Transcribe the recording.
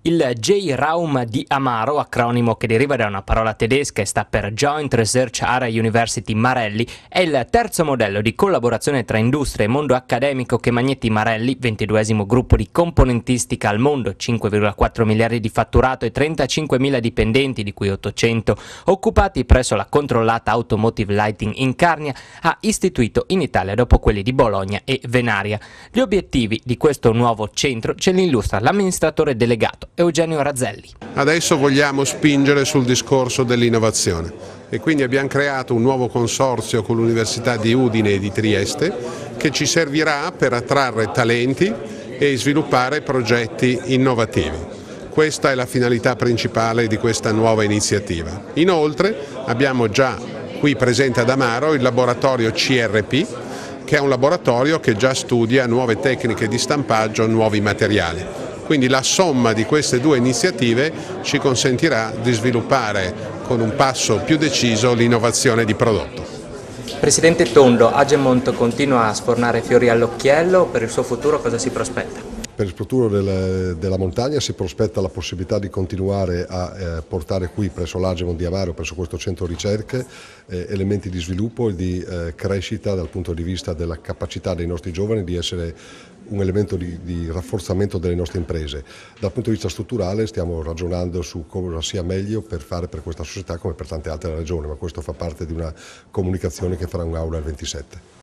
Il J-Raum di Amaro, acronimo che deriva da una parola tedesca e sta per Joint Research Area University Marelli, è il terzo modello di collaborazione tra industria e mondo accademico che Magneti Marelli, 22esimo gruppo di componentistica al mondo, 5,4 miliardi di fatturato e 35.000 dipendenti, di cui 800 occupati presso la controllata Automotive Lighting in Carnia, ha istituito in Italia dopo quelli di Bologna e Venaria. Gli obiettivi di questo nuovo centro ce li illustra l'amministratore delegato Eugenio Razzelli. Adesso vogliamo spingere sul discorso dell'innovazione e quindi abbiamo creato un nuovo consorzio con l'Università di Udine e di Trieste che ci servirà per attrarre talenti e sviluppare progetti innovativi. Questa è la finalità principale di questa nuova iniziativa. Inoltre abbiamo già qui presente ad Amaro il laboratorio CRP, che è un laboratorio che già studia nuove tecniche di stampaggio, nuovi materiali. Quindi la somma di queste due iniziative ci consentirà di sviluppare con un passo più deciso l'innovazione di prodotto. Presidente Tondo, Agemont continua a sfornare fiori all'occhiello, per il suo futuro cosa si prospetta? Per il futuro della montagna si prospetta la possibilità di continuare a portare qui presso l'Agemont di Amaro, presso questo centro ricerche, elementi di sviluppo e di crescita dal punto di vista della capacità dei nostri giovani di essere un elemento di rafforzamento delle nostre imprese. Dal punto di vista strutturale stiamo ragionando su cosa sia meglio per fare per questa società come per tante altre regioni, ma questo fa parte di una comunicazione che farà un'aula il 27.